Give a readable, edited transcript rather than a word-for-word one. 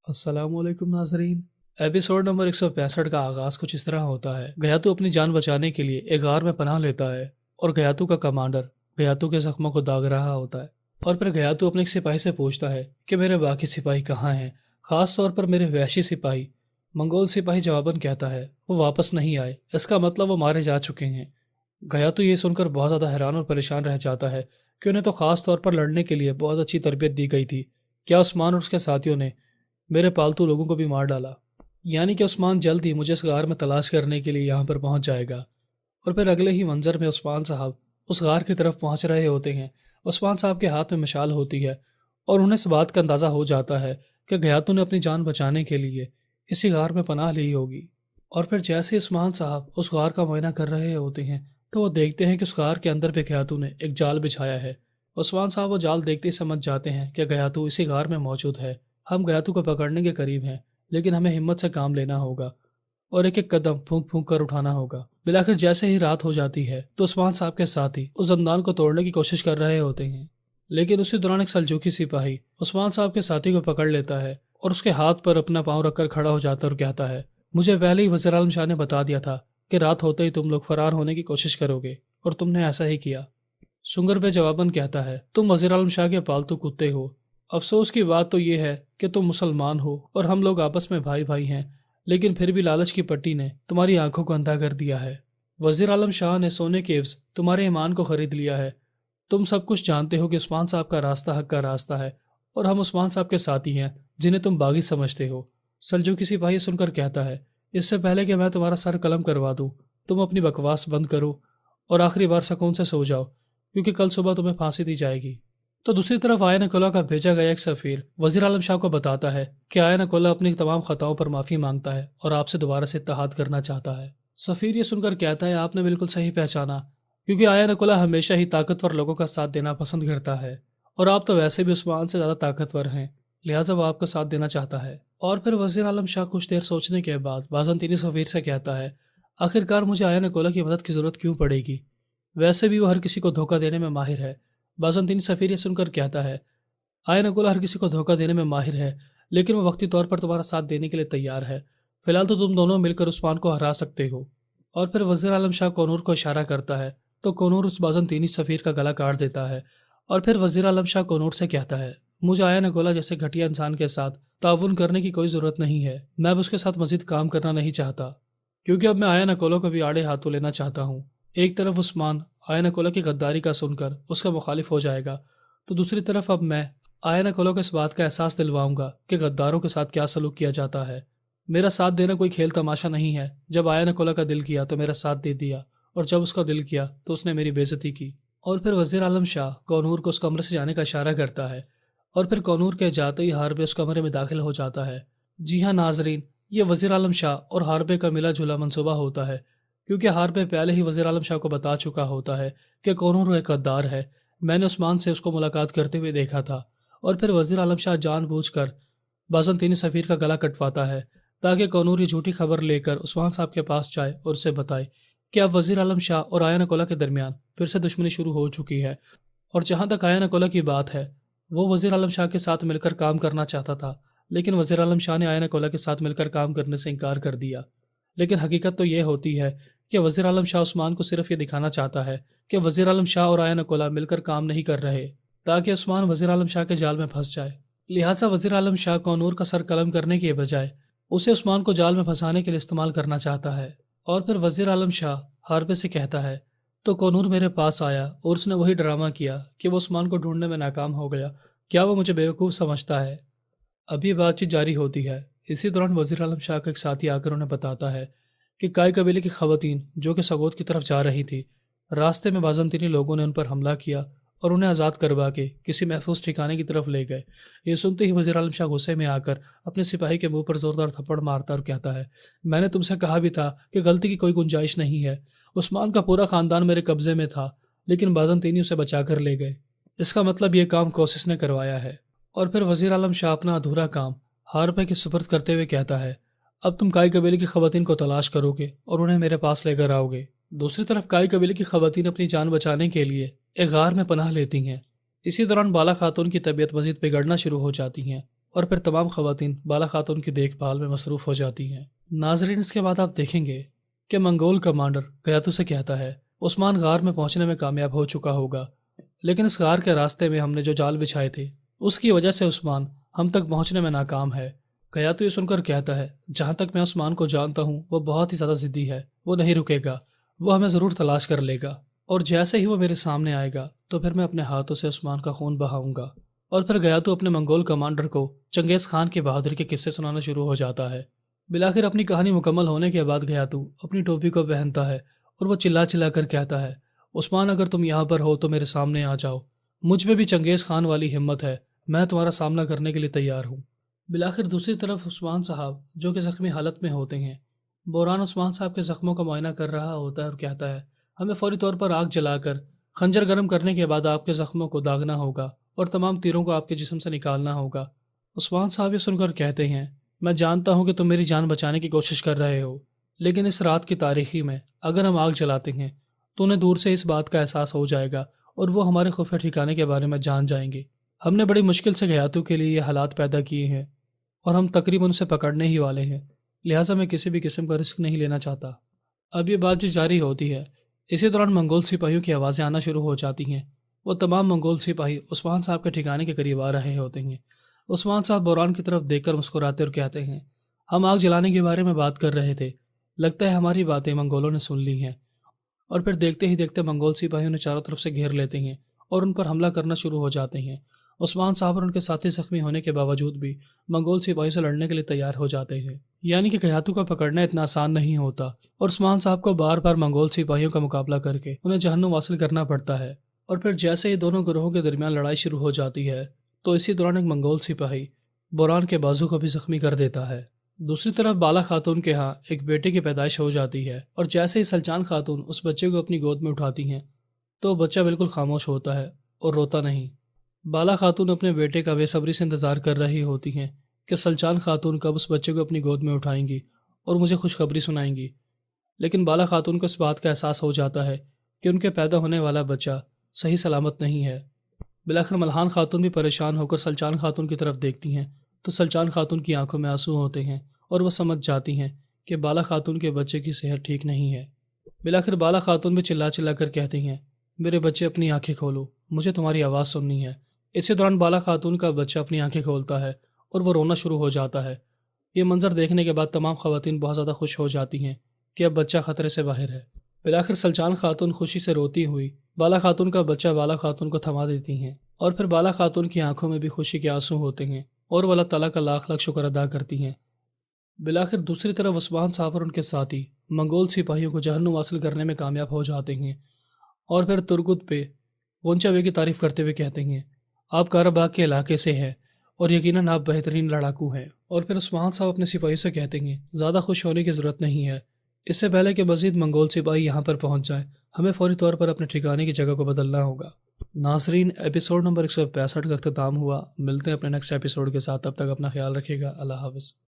السلام علیکم ناظرین۔ ایپیسوڈ نمبر 165 کا آغاز کچھ اس طرح ہوتا ہے۔ گیاتو اپنی جان بچانے کے لیے ایک غار میں پناہ لیتا ہے اور گیاتو کا کمانڈر گیاتو کے زخموں کو داغ رہا ہوتا ہے، اور پھر گیاتو اپنے ایک سپاہی سے پوچھتا ہے کہ میرے باقی سپاہی کہاں ہیں، خاص طور پر میرے وحشی سپاہی۔ منگول سپاہی جواباً کہتا ہے وہ واپس نہیں آئے، اس کا مطلب وہ مارے جا چکے ہیں۔ گیاتو یہ سن کر بہت زیادہ حیران اور پریشان رہ جاتا ہے کہ انہیں تو خاص طور پر لڑنے کے لیے بہت اچھی تربیت دی گئی تھی، کیا عثمان اور اس کے ساتھیوں نے میرے پالتو لوگوں کو بھی مار ڈالا؟ یعنی کہ عثمان جلد ہی مجھے اس غار میں تلاش کرنے کے لیے یہاں پر پہنچ جائے گا۔ اور پھر اگلے ہی منظر میں عثمان صاحب اس غار کی طرف پہنچ رہے ہوتے ہیں۔ عثمان صاحب کے ہاتھ میں مشال ہوتی ہے اور انہیں اس بات کا اندازہ ہو جاتا ہے کہ گیاتو نے اپنی جان بچانے کے لیے اسی غار میں پناہ لی ہوگی۔ اور پھر جیسے عثمان صاحب اس غار کا معائنہ کر رہے ہوتے ہیں تو وہ دیکھتے ہیں کہ اس غار کے اندر بھی گیاتو نے ایک جال بچھایا ہے۔ عثمان صاحب وہ جال دیکھتے ہی سمجھ جاتے ہیں کہ گیاتو اسی غار میں موجود ہے۔ ہم گیاتو کو پکڑنے کے قریب ہیں، لیکن ہمیں ہمت سے کام لینا ہوگا اور ایک ایک قدم پھونک پھونک کر اٹھانا ہوگا۔ بلاخر جیسے ہی رات ہو جاتی ہے تو عثمان صاحب کے ساتھی اس زندان کو توڑنے کی کوشش کر رہے ہوتے ہیں، لیکن اسی دوران ایک سلجوقی سپاہی عثمان صاحب کے ساتھی کو پکڑ لیتا ہے اور اس کے ہاتھ پر اپنا پاؤں رکھ کر کھڑا ہو جاتا ہے اور کہتا ہے مجھے پہلے ہی وزیر اعظم شاہ نے بتا دیا تھا کہ رات ہوتے ہی تم لوگ فرار ہونے کی کوشش کرو گے، اور تم نے ایسا ہی کیا۔ سنگر بے جواباً کہتا ہے تم وزیر اعظم شاہ کے پالتو کتے ہو۔ افسوس کی بات تو یہ ہے کہ تم مسلمان ہو اور ہم لوگ آپس میں بھائی بھائی ہیں، لیکن پھر بھی لالچ کی پٹی نے تمہاری آنکھوں کو اندھا کر دیا ہے۔ وزیر اعظم شاہ نے سونے کے عوض تمہارے ایمان کو خرید لیا ہے۔ تم سب کچھ جانتے ہو کہ عثمان صاحب کا راستہ حق کا راستہ ہے اور ہم عثمان صاحب کے ساتھی ہیں جنہیں تم باغی سمجھتے ہو۔ سلجوقی سپاہی سن کر کہتا ہے اس سے پہلے کہ میں تمہارا سر قلم کروا دوں تم اپنی بکواس بند کرو اور آخری بار سکون سے سو جاؤ، کیونکہ کل صبح تمہیں پھانسی دی جائے گی۔ تو دوسری طرف آئین کلہ کا بھیجا گیا ایک سفیر وزیر اعظم شاہ کو بتاتا ہے کہ آئین کلہ اپنی تمام خطاؤں پر معافی مانگتا ہے اور آپ سے دوبارہ سے اتحاد کرنا چاہتا ہے۔ سفیر یہ سن کر کہتا ہے آپ نے بالکل صحیح پہچانا، کیونکہ آئین کلہ ہمیشہ ہی طاقتور لوگوں کا ساتھ دینا پسند کرتا ہے، اور آپ تو ویسے بھی عثمان سے زیادہ طاقتور ہیں، لہٰذا وہ آپ کا ساتھ دینا چاہتا ہے۔ اور پھر وزیر اعظم شاہ کچھ دیر سوچنے کے بعد بازنطینی سفیر سے کہتا ہے آخرکار مجھے آئین کلہ کی مدد کی ضرورت کیوں پڑے گی؟ ویسے بھی وہ ہر کسی کو دھوکہ دینے میں ماہر ہے۔ بازنطینی سفیر یہ سن کر کہتا ہے آئین کلہ ہر کسی کو دھوکہ دینے میں ماہر ہے، لیکن وہ وقتی طور پر تمہارا ساتھ دینے کے لیے تیار ہے۔ فی الحال تو تم دونوں مل کر عثمان کو ہرا سکتے ہو۔ اور پھر وزیر اعظم شاہ کونور کو اشارہ کرتا ہے تو کونور اس بازنطینی سفیر کا گلا کاٹ دیتا ہے، اور پھر وزیر اعظم شاہ کونور سے کہتا ہے مجھے آئین کلہ جیسے گھٹیا انسان کے ساتھ تعاون کرنے کی کوئی ضرورت نہیں ہے، میں اب اس کے ساتھ مزید کام کرنا نہیں چاہتا، کیونکہ اب میں آئین کلہ کو بھی آڑے ہاتھوں لینا چاہتا ہوں۔ ایک طرف عثمان آئین کلہ کی غداری کا سن کر اس کا مخالف ہو جائے گا، تو دوسری طرف اب میں آئین کلہ کو اس بات کا احساس دلواؤں گا کہ غداروں کے ساتھ کیا سلوک کیا جاتا ہے۔ میرا ساتھ دینا کوئی کھیل تماشا نہیں ہے، جب آئین کلہ کا دل کیا تو میرا ساتھ دے دیا، اور جب اس کا دل کیا تو اس نے میری بے عزتی کی۔ اور پھر وزیر اعظم شاہ کونور کو اس کمرے سے جانے کا اشارہ کرتا ہے، اور پھر کونور کے جاتے ہی ہاربے اس کمرے میں داخل ہو جاتا ہے۔ جی ہاں ناظرین، یہ وزیر اعظم شاہ اور ہاربے کا ملا جلا منصوبہ ہوتا ہے، کیونکہ ہاربے پہلے ہی وزیر اعظم شاہ کو بتا چکا ہوتا ہے کہ کونور ایک غدار ہے، میں نے عثمان سے اس کو ملاقات کرتے ہوئے دیکھا تھا۔ اور پھر وزیر اعظم شاہ جان بوجھ کر بازنطینی سفیر کا گلا کٹواتا ہے تاکہ کونور یہ جھوٹی خبر لے کر عثمان صاحب کے پاس جائے اور اسے بتائے کہ اب وزیر اعظم شاہ اور آئین کلہ کے درمیان پھر سے دشمنی شروع ہو چکی ہے، اور جہاں تک آئین کلہ کی بات ہے وہ وزیر اعظم شاہ کے ساتھ مل کر کام کرنا چاہتا تھا، لیکن وزیر اعظم شاہ نے آئین کلہ کے ساتھ مل کر کام کرنے سے انکار کر دیا۔ لیکن حقیقت تو یہ ہوتی ہے کہ وزیر اعظم شاہ عثمان کو صرف یہ دکھانا چاہتا ہے کہ وزیر اعظم شاہ اور آئین کلہ مل کر کام نہیں کر رہے، تاکہ عثمان وزیر اعظم شاہ کے جال میں پھنس جائے۔ لہٰذا وزیر اعظم شاہ کونور کا سر قلم کرنے کے بجائے اسے عثمان کو جال میں پھنسانے کے لیے استعمال کرنا چاہتا ہے۔ اور پھر وزیر اعظم شاہ ہاربے سے کہتا ہے تو کونور میرے پاس آیا اور اس نے وہی ڈرامہ کیا کہ وہ عثمان کو ڈھونڈنے میں ناکام ہو گیا، کیا وہ مجھے بیوقوف سمجھتا ہے؟ ابھی بات چیت جاری ہوتی ہے۔ اسی دوران وزیر اعظم شاہ کا ایک ساتھی آ کر انہیں بتاتا ہے کہ کائی قبیلے کی خواتین جو کہ سگوت کی طرف جا رہی تھی، راستے میں بازنطینی لوگوں نے ان پر حملہ کیا اور انہیں آزاد کروا کے کسی محفوظ ٹھکانے کی طرف لے گئے۔ یہ سنتے ہی وزیر اعظم شاہ غصے میں آ کر اپنے سپاہی کے منہ پر زوردار تھپڑ مارتا اور کہتا ہے میں نے تم سے کہا بھی تھا کہ غلطی کی کوئی گنجائش نہیں ہے، عثمان کا پورا خاندان میرے قبضے میں تھا، لیکن بازنطینی اسے بچا کر لے گئے، اس کا مطلب یہ کام کوسس نے کروایا ہے۔ اور پھر وزیر اعظم شاہ اپنا ادھورا کام ہاربے کے سپرد کرتے ہوئے کہتا ہے اب تم کائی قبیلے کی خواتین کو تلاش کرو گے اور انہیں میرے پاس لے کر آؤ گے۔ دوسری طرف کائی قبیلے کی خواتین اپنی جان بچانے کے لیے ایک غار میں پناہ لیتی ہیں۔ اسی دوران بالا خاتون کی طبیعت مزید بگڑنا شروع ہو جاتی ہیں اور پھر تمام خواتین بالا خاتون کی دیکھ بھال میں مصروف ہو جاتی ہیں۔ ناظرین، اس کے بعد آپ دیکھیں گے کہ منگول کمانڈر غیاتو سے کہتا ہے عثمان غار میں پہنچنے میں کامیاب ہو چکا ہوگا، لیکن اس غار کے راستے میں ہم نے جو جال بچھائے تھے اس کی وجہ سے عثمان ہم تک پہنچنے میں ناکام ہے۔ غیاتو یہ سن کر کہتا ہے جہاں تک میں عثمان کو جانتا ہوں وہ بہت ہی زیادہ ضدی ہے، وہ نہیں رکے گا، وہ ہمیں ضرور تلاش کر لے گا، اور جیسے ہی وہ میرے سامنے آئے گا تو پھر میں اپنے ہاتھوں سے عثمان کا خون بہاؤں گا۔ اور پھر غیاتو اپنے منگول کمانڈر کو چنگیز خان کی بہادری کے قصے سنانا شروع ہو جاتا ہے۔ بالآخر اپنی کہانی مکمل ہونے کے بعد غیاتو اپنی ٹوپی کو پہنتا ہے اور وہ چلا چلا کر کہتا ہے عثمان اگر تم یہاں پر ہو تو میرے سامنے آ جاؤ، مجھ میں بھی چنگیز خان والی ہمت ہے، میں تمہارا سامنا کرنے کے لیے تیار ہوں۔ بالآخر دوسری طرف عثمان صاحب جو کہ زخمی حالت میں ہوتے ہیں، بوران عثمان صاحب کے زخموں کا معائنہ کر رہا ہوتا ہے اور کہتا ہے ہمیں فوری طور پر آگ جلا کر خنجر گرم کرنے کے بعد آپ کے زخموں کو داغنا ہوگا اور تمام تیروں کو آپ کے جسم سے نکالنا ہوگا۔ عثمان صاحب یہ سن کر کہتے ہیں میں جانتا ہوں کہ تم میری جان بچانے کی کوشش کر رہے ہو، لیکن اس رات کی تاریخی میں اگر ہم آگ جلاتے ہیں تو انہیں دور سے اس بات کا احساس ہو جائے گا اور وہ ہمارے خفیہ ٹھکانے کے بارے میں جان جائیں گے۔ ہم نے بڑی مشکل سے غیاتو کے لیے یہ حالات پیدا کیے ہیں اور ہم تقریباً اسے پکڑنے ہی والے ہیں، لہٰذا میں کسی بھی قسم کا رسک نہیں لینا چاہتا۔ اب یہ بات چیت جاری ہوتی ہے، اسی دوران منگول سپاہیوں کی آوازیں آنا شروع ہو جاتی ہیں۔ وہ تمام منگول سپاہی عثمان صاحب کے ٹھکانے کے قریب آ رہے ہوتے ہیں۔ عثمان صاحب بوران کی طرف دیکھ کر مسکراتے اور کہتے ہیں ہم آگ جلانے کے بارے میں بات کر رہے تھے، لگتا ہے ہماری باتیں منگولوں نے سن لی ہیں۔ اور پھر دیکھتے ہی دیکھتے منگول سپاہیوں نے چاروں طرف سے گھیر لیتے ہیں اور ان پر حملہ کرنا شروع ہو جاتے ہیں۔ عثمان صاحب اور ان کے ساتھی زخمی ہونے کے باوجود بھی منگول سپاہیوں سے لڑنے کے لیے تیار ہو جاتے ہیں، یعنی کہ غیاتو کا پکڑنا اتنا آسان نہیں ہوتا اور عثمان صاحب کو بار بار منگول سپاہیوں کا مقابلہ کر کے انہیں جہنم حاصل کرنا پڑتا ہے۔ اور پھر جیسے ہی دونوں گروہوں کے درمیان لڑائی شروع ہو جاتی ہے تو اسی دوران ایک منگول سپاہی بوران کے بازو کو بھی زخمی کر دیتا ہے۔ دوسری طرف بالا خاتون کے ہاں ایک بیٹے کی پیدائش ہو جاتی ہے اور جیسے ہی سلچان خاتون اس بچے کو اپنی گود میں اٹھاتی ہیں تو بچہ بالکل خاموش ہوتا ہے اور روتا نہیں۔ بالا خاتون اپنے بیٹے کا بے صبری سے انتظار کر رہی ہوتی ہیں کہ سلچان خاتون کب اس بچے کو اپنی گود میں اٹھائیں گی اور مجھے خوشخبری سنائیں گی، لیکن بالا خاتون کو اس بات کا احساس ہو جاتا ہے کہ ان کے پیدا ہونے والا بچہ صحیح سلامت نہیں ہے۔ بالآخر ملہان خاتون بھی پریشان ہو کر سلچان خاتون کی طرف دیکھتی ہیں تو سلچان خاتون کی آنکھوں میں آنسو ہوتے ہیں اور وہ سمجھ جاتی ہیں کہ بالا خاتون کے بچے کی صحت ٹھیک نہیں ہے۔ بالآخر بالا خاتون بھی چلا چلا کر کہتی ہیں میرے بچے اپنی آنکھیں کھولو، مجھے تمہاری آواز سننی ہے۔ اسی دوران بالا خاتون کا بچہ اپنی آنکھیں کھولتا ہے اور وہ رونا شروع ہو جاتا ہے۔ یہ منظر دیکھنے کے بعد تمام خواتین بہت زیادہ خوش ہو جاتی ہیں کہ اب بچہ خطرے سے باہر ہے۔ بالآخر سلچان خاتون خوشی سے روتی ہوئی بالا خاتون کا بچہ بالا خاتون کو تھما دیتی ہیں اور پھر بالا خاتون کی آنکھوں میں بھی خوشی کے آنسو ہوتے ہیں اور وہ اللہ تعالیٰ کا لاکھ لاکھ شکر ادا کرتی ہیں۔ بالآخر دوسری طرف عثمان صاحب اور ان کے ساتھی منگول سپاہیوں کو جہنم حاصل کرنے میں کامیاب ہو جاتے ہیں اور پھر ترگت پہ غنچہ بے کی تعریف کرتے ہوئے کہتے ہیں آپ کاراباغ کے علاقے سے ہیں اور یقیناً آپ بہترین لڑاکو ہیں۔ اور پھر عثمان صاحب اپنے سپاہیوں سے کہتے ہیں زیادہ خوش ہونے کی ضرورت نہیں ہے، اس سے پہلے کہ مزید منگول سپاہی یہاں پر پہنچ جائیں ہمیں فوری طور پر اپنے ٹھکانے کی جگہ کو بدلنا ہوگا۔ ناظرین، ایپیسوڈ نمبر 165 کا اختتام ہوا، ملتے ہیں اپنے نیکسٹ ایپیسوڈ کے ساتھ، تب تک اپنا خیال رکھیے گا، اللہ حافظ۔